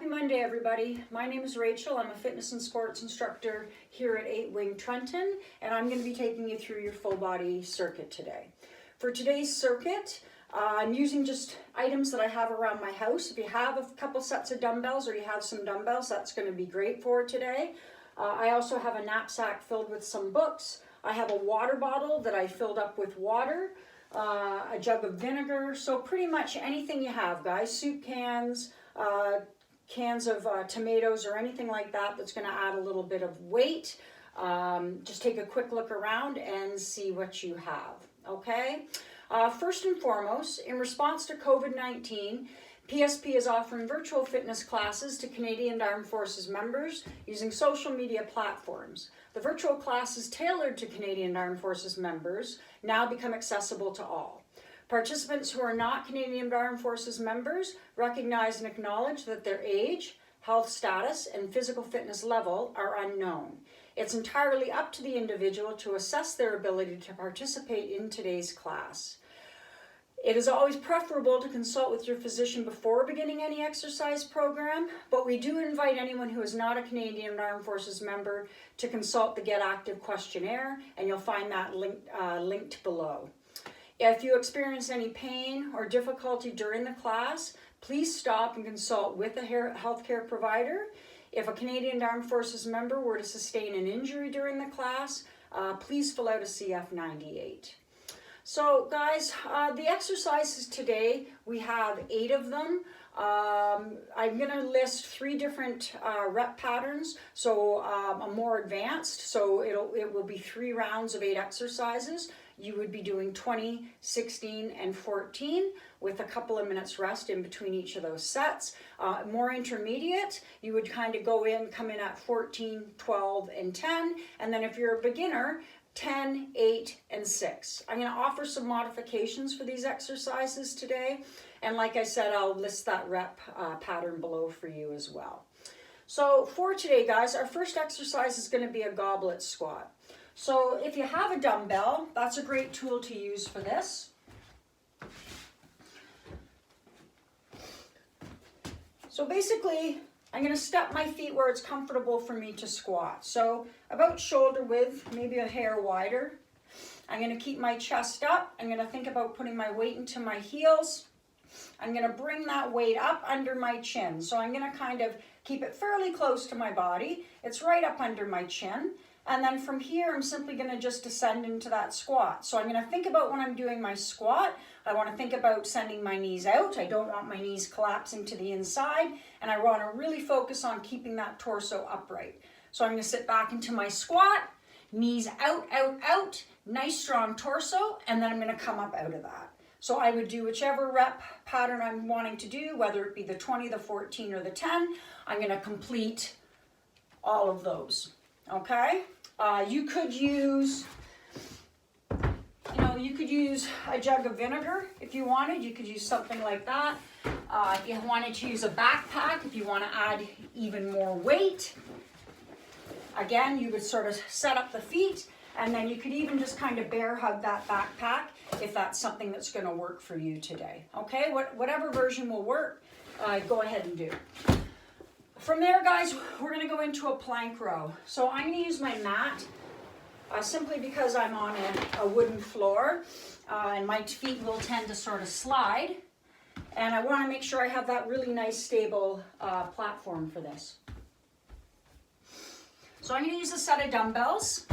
Happy Monday, everybody. My name is Rachel. I'm a fitness and sports instructor here at 8 Wing Trenton, and I'm going to be taking you through your full body circuit today. For today's circuit, I'm using just items that I have around my house. If you have a couple sets of dumbbells or you have some dumbbells, that's going to be great for today. I also have a knapsack filled with some books. I have a water bottle that I filled up with water, a jug of vinegar, so pretty much anything you have, guys. Soup cans, cans of tomatoes or anything like that that's going to add a little bit of weight. Just take a quick look around and see what you have, okay? First and foremost, in response to COVID-19, PSP is offering virtual fitness classes to Canadian Armed Forces members using social media platforms. The virtual classes tailored to Canadian Armed Forces members now become accessible to all. Participants who are not Canadian Armed Forces members recognize and acknowledge that their age, health status, and physical fitness level are unknown. It's entirely up to the individual to assess their ability to participate in today's class. It is always preferable to consult with your physician before beginning any exercise program, but we do invite anyone who is not a Canadian Armed Forces member to consult the Get Active questionnaire, and you'll find that linked below. If you experience any pain or difficulty during the class, please stop and consult with a healthcare provider. If a Canadian Armed Forces member were to sustain an injury during the class, please fill out a CF98. So guys, the exercises today, we have 8 of them. I'm going to list 3 different rep patterns, so a more advanced, so it will be 3 rounds of 8 exercises. You would be doing 20, 16, and 14 with a couple of minutes rest in between each of those sets. More intermediate, you would kind of come in at 14, 12, and 10. And then if you're a beginner, 10, 8, and 6. I'm going to offer some modifications for these exercises today. And like I said, I'll list that rep pattern below for you as well. So for today, guys, our first exercise is going to be a goblet squat. So if you have a dumbbell, that's a great tool to use for this. So basically, I'm going to step my feet where it's comfortable for me to squat. So about shoulder width, maybe a hair wider. I'm going to keep my chest up. I'm going to think about putting my weight into my heels. I'm going to bring that weight up under my chin. So I'm going to kind of keep it fairly close to my body. It's right up under my chin. And then from here, I'm simply going to just descend into that squat. So I'm going to think about when I'm doing my squat, I want to think about sending my knees out. I don't want my knees collapsing to the inside. And I want to really focus on keeping that torso upright. So I'm going to sit back into my squat, knees out, out, out, nice strong torso, and then I'm going to come up out of that. So I would do whichever rep pattern I'm wanting to do, whether it be the 20, the 14, or the 10. I'm going to complete all of those, okay? You could use a jug of vinegar if you wanted. You could use something like that. If you wanted to use a backpack, if you want to add even more weight, again, you would sort of set up the feet, and then you could even just kind of bear hug that backpack if that's something that's going to work for you today. Okay, whatever version will work, go ahead and do. From there, guys, we're going to go into a plank row. So I'm going to use my mat simply because I'm on a wooden floor and my feet will tend to sort of slide. And I want to make sure I have that really nice stable platform for this. So I'm going to use a set of dumbbells.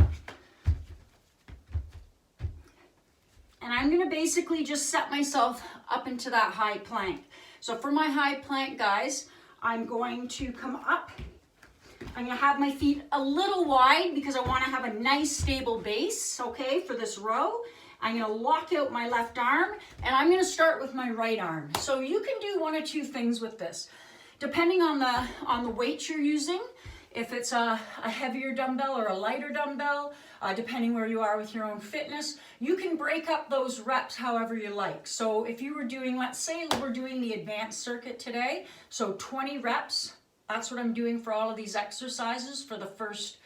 And I'm going to basically just set myself up into that high plank. So for my high plank, guys, I'm going to come up. I'm going to have my feet a little wide because I want to have a nice stable base, okay, for this row. I'm going to lock out my left arm, and I'm going to start with my right arm. So you can do one or two things with this. Depending on the weight you're using, if it's a heavier dumbbell or a lighter dumbbell, depending where you are with your own fitness, you can break up those reps however you like. So if you were doing, let's say we're doing the advanced circuit today, so 20 reps, that's what I'm doing for all of these exercises for the first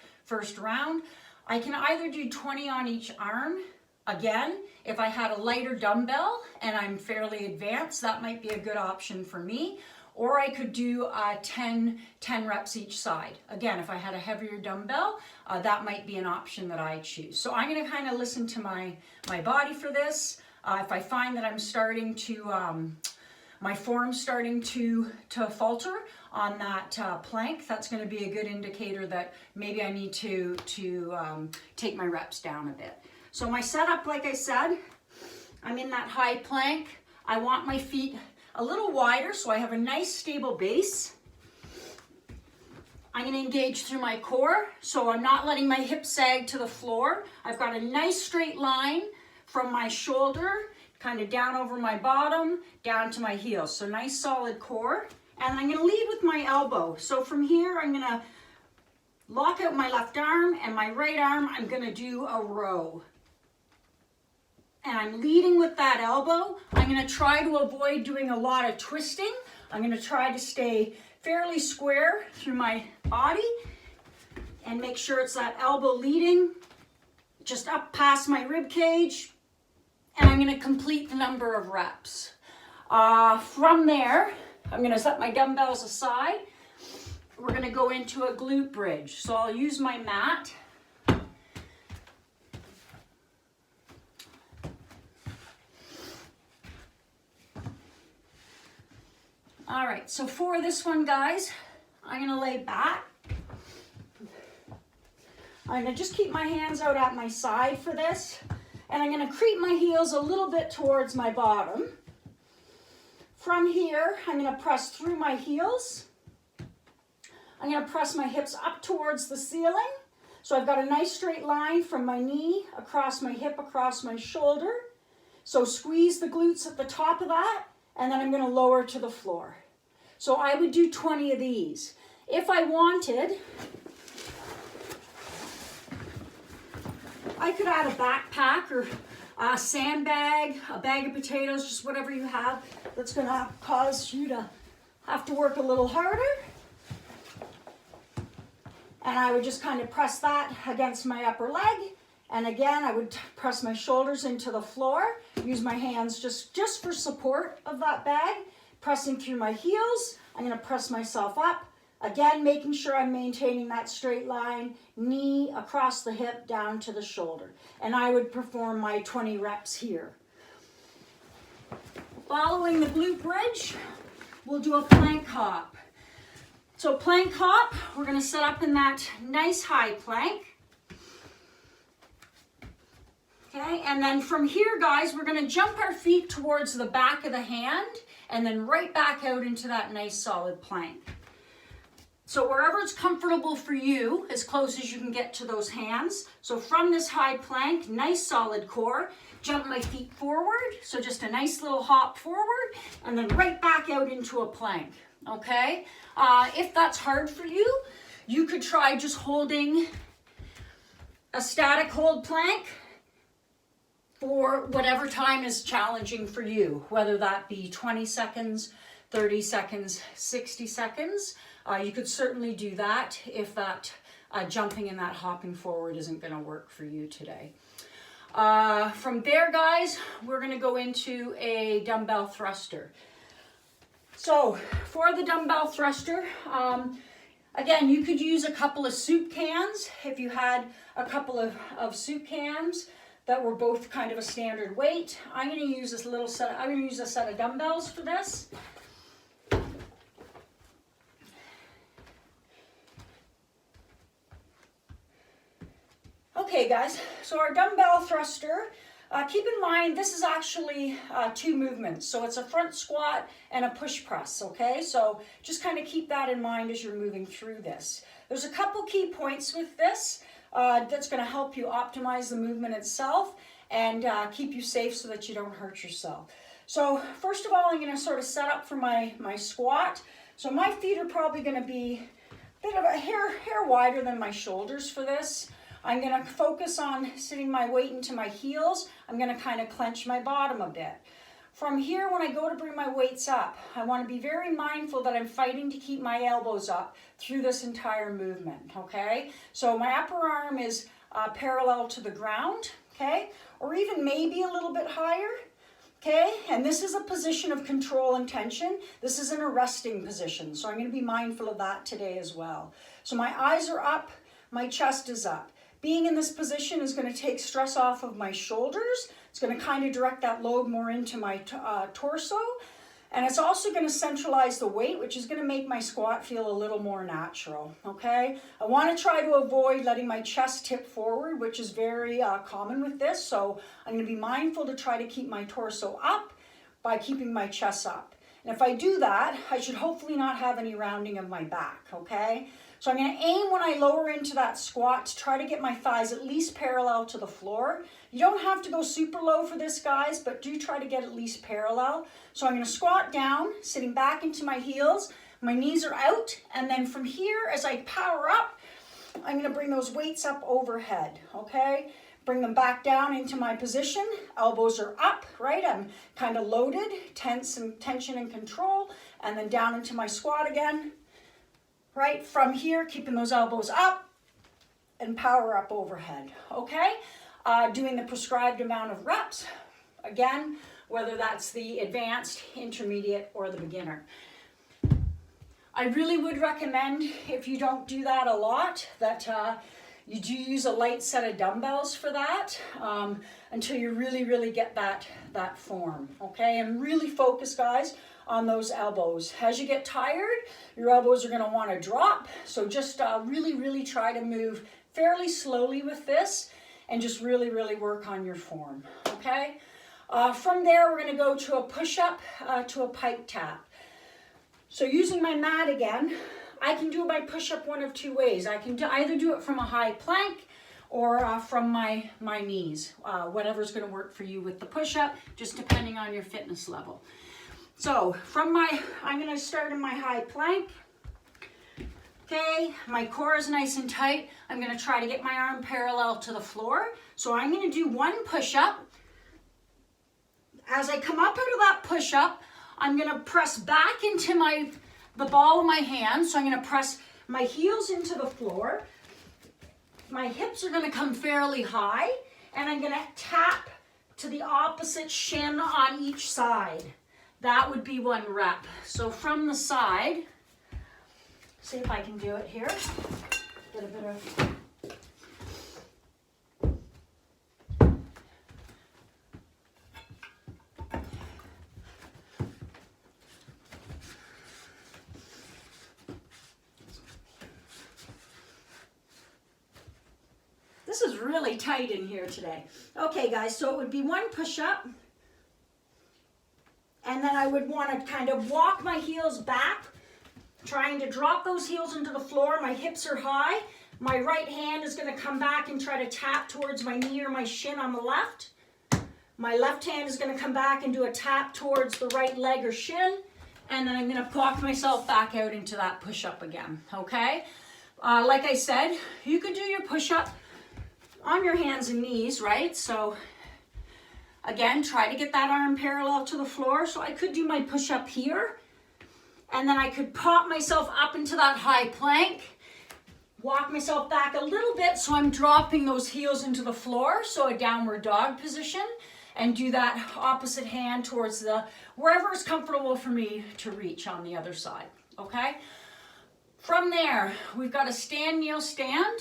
round. I can either do 20 on each arm. Again, if I had a lighter dumbbell and I'm fairly advanced, that might be a good option for me. or I could do 10 reps each side. Again, if I had a heavier dumbbell, that might be an option that I choose. So I'm gonna kind of listen to my body for this. If I find that I'm starting to, my form's starting to falter on that plank, that's going to be a good indicator that maybe I need to take my reps down a bit. So my setup, like I said, I'm in that high plank. I want my feet a little wider so I have a nice stable base. I'm going to engage through my core, so I'm not letting my hips sag to the floor. I've got a nice straight line from my shoulder, kind of down over my bottom, down to my heels. So nice solid core. And I'm gonna lead with my elbow. So from here, I'm gonna lock out my left arm, and my right arm, I'm gonna do a row. And I'm leading with that elbow. I'm gonna try to avoid doing a lot of twisting. I'm gonna try to stay fairly square through my body and make sure it's that elbow leading just up past my rib cage. And I'm going to complete the number of reps. From there, I'm going to set my dumbbells aside. We're going to go into a glute bridge. So I'll use my mat. All right, so for this one, guys, I'm going to lay back. I'm going to just keep my hands out at my side for this. And I'm going to creep my heels a little bit towards my bottom. From here, I'm going to press through my heels. I'm going to press my hips up towards the ceiling. So I've got a nice straight line from my knee, across my hip, across my shoulder. So squeeze the glutes at the top of that, and then I'm going to lower to the floor. So I would do 20 of these. If I wanted, I could add a backpack or a sandbag, a bag of potatoes, just whatever you have that's going to cause you to have to work a little harder. And I would just kind of press that against my upper leg. And again, I would press my shoulders into the floor, use my hands just for support of that bag, pressing through my heels. I'm going to press myself up. Again, making sure I'm maintaining that straight line, knee across the hip, down to the shoulder. And I would perform my 20 reps here. Following the glute bridge, we'll do a plank hop. So plank hop, we're going to set up in that nice high plank. Okay, and then from here, guys, we're going to jump our feet towards the back of the hand and then right back out into that nice solid plank. So wherever it's comfortable for you, as close as you can get to those hands. So from this high plank, nice solid core, jump my feet forward. So just a nice little hop forward and then right back out into a plank, okay? If that's hard for you, you could try just holding a static hold plank for whatever time is challenging for you, whether that be 20 seconds, 30 seconds, 60 seconds. You could certainly do that if that jumping and that hopping forward isn't going to work for you today. From there, guys, we're going to go into a dumbbell thruster. So for the dumbbell thruster, again, you could use a couple of soup cans. If you had a couple of soup cans that were both kind of a standard weight, I'm going to use this little set. I'm going to use a set of dumbbells for this. Okay guys, so our dumbbell thruster, keep in mind this is actually two movements. So it's a front squat and a push press, okay? So just kind of keep that in mind as you're moving through this. There's a couple key points with this that's going to help you optimize the movement itself and keep you safe so that you don't hurt yourself. So first of all, I'm going to sort of set up for my squat. So my feet are probably going to be a bit of a hair wider than my shoulders for this. I'm going to focus on sitting my weight into my heels. I'm going to kind of clench my bottom a bit. From here, when I go to bring my weights up, I want to be very mindful that I'm fighting to keep my elbows up through this entire movement, okay? So my upper arm is parallel to the ground, okay? Or even maybe a little bit higher. Okay, and this is a position of control and tension. This is an resting position, so I'm going to be mindful of that today as well. So my eyes are up, my chest is up. Being in this position is going to take stress off of my shoulders. It's going to kind of direct that load more into my torso. And it's also going to centralize the weight, which is going to make my squat feel a little more natural, okay? I want to try to avoid letting my chest tip forward, which is very common with this. So I'm going to be mindful to try to keep my torso up by keeping my chest up. And if I do that, I should hopefully not have any rounding of my back, okay? So I'm going to aim when I lower into that squat to try to get my thighs at least parallel to the floor. You don't have to go super low for this, guys, but do try to get at least parallel. So I'm going to squat down, sitting back into my heels. My knees are out, and then from here, as I power up, I'm going to bring those weights up overhead, okay? Bring them back down into my position. Elbows are up, right? I'm kind of loaded, tension and control, and then down into my squat again. Right, from here, keeping those elbows up and power up overhead, okay? Doing the prescribed amount of reps, again, whether that's the advanced, intermediate, or the beginner. I really would recommend, if you don't do that a lot, that you do use a light set of dumbbells for that until you really get that form, okay? And really focus, guys, on those elbows. As you get tired, your elbows are going to want to drop. So just really try to move fairly slowly with this and just really work on your form, okay? From there, we're going to go to a push-up to a pike tap. So using my mat again, I can do my push-up one of two ways. I can either do it from a high plank or from my knees, whatever's going to work for you with the push-up, just depending on your fitness level. So I'm going to start in my high plank. Okay, my core is nice and tight. I'm going to try to get my arm parallel to the floor. So I'm going to do one push-up. As I come up out of that push-up, I'm going to press back into the ball of my hand. So I'm going to press my heels into the floor. My hips are going to come fairly high, and I'm going to tap to the opposite shin on each side. That would be one rep. So from the side, see if I can do it here. Get a bit of... This is really tight in here today. Okay, guys, so it would be one push-up. And then I would want to kind of walk my heels back, trying to drop those heels into the floor. My hips are high. My right hand is going to come back and try to tap towards my knee or my shin on the left. My left hand is going to come back and do a tap towards the right leg or shin. And then I'm going to walk myself back out into that push-up again, okay? Like I said, you could do your push-up on your hands and knees, right? So again, try to get that arm parallel to the floor. So I could do my push-up here, and then I could pop myself up into that high plank, walk myself back a little bit so I'm dropping those heels into the floor, so a downward dog position, and do that opposite hand towards wherever is comfortable for me to reach on the other side, okay? From there, we've got a stand, kneel, stand.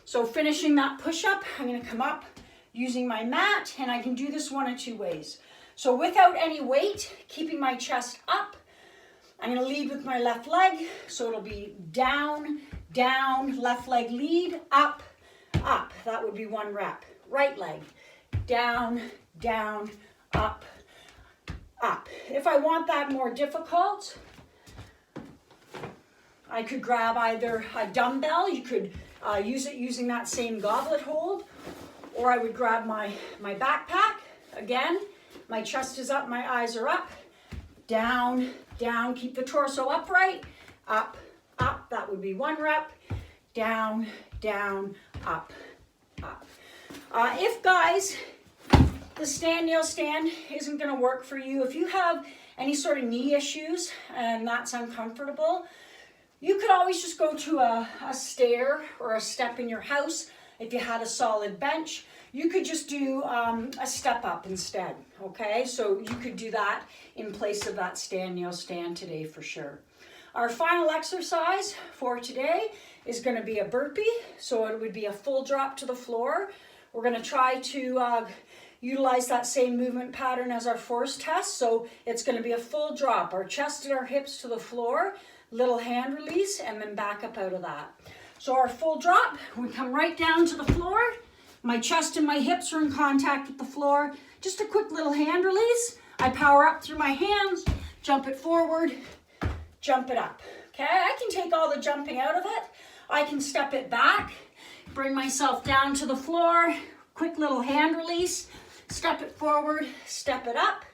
So finishing that push-up, I'm going to come up using my mat, and I can do this one of two ways. So without any weight, keeping my chest up, I'm going to lead with my left leg. So it'll be down, down, left leg lead, up, up. That would be one rep. Right leg, down, down, up, up. If I want that more difficult, I could grab either a dumbbell. You could use it using that same goblet hold, or I would grab my backpack. Again, my chest is up, my eyes are up, down, down, keep the torso upright, up, up, that would be one rep, down, down, up, up. If guys, the stand, kneel, stand isn't gonna work for you, if you have any sort of knee issues and that's uncomfortable, you could always just go to a stair or a step in your house. If you had a solid bench, you could just do a step up instead, okay? So you could do that in place of that stand nail stand today for sure. Our final exercise for today is going to be a burpee. So it would be a full drop to the floor. We're going to try to utilize that same movement pattern as our first test. So it's going to be a full drop, our chest and our hips to the floor, little hand release, and then back up out of that. So our full drop, we come right down to the floor. My chest and my hips are in contact with the floor. Just a quick little hand release. I power up through my hands, jump it forward, jump it up. Okay, I can take all the jumping out of it. I can step it back, bring myself down to the floor, quick little hand release, step it forward, step it up.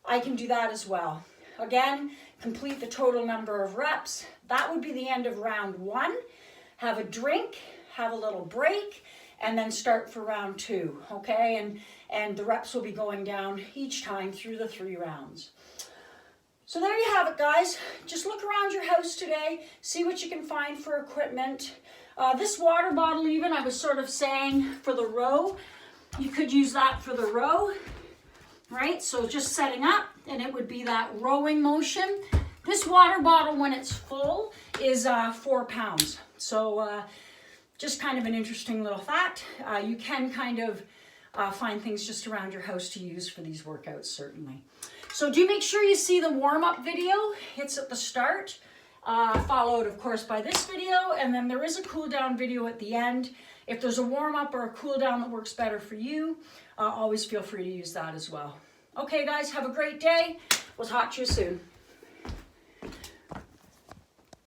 I can do that as well. Again, complete the total number of reps. That would be the end of round 1. Have a drink, have a little break, and then start for round 2, okay? And the reps will be going down each time through the 3 rounds. So there you have it, guys. Just look around your house today, see what you can find for equipment. This water bottle even, I was sort of saying for the row, you could use that for the row, right? So just setting up, and it would be that rowing motion. This water bottle, when it's full, is 4 pounds. So just kind of an interesting little fact. You can kind of find things just around your house to use for these workouts, certainly. So do make sure you see the warm-up video. It's at the start, followed, of course, by this video, and then there is a cool-down video at the end. If there's a warm-up or a cool-down that works better for you, always feel free to use that as well. Okay, guys, have a great day. We'll talk to you soon.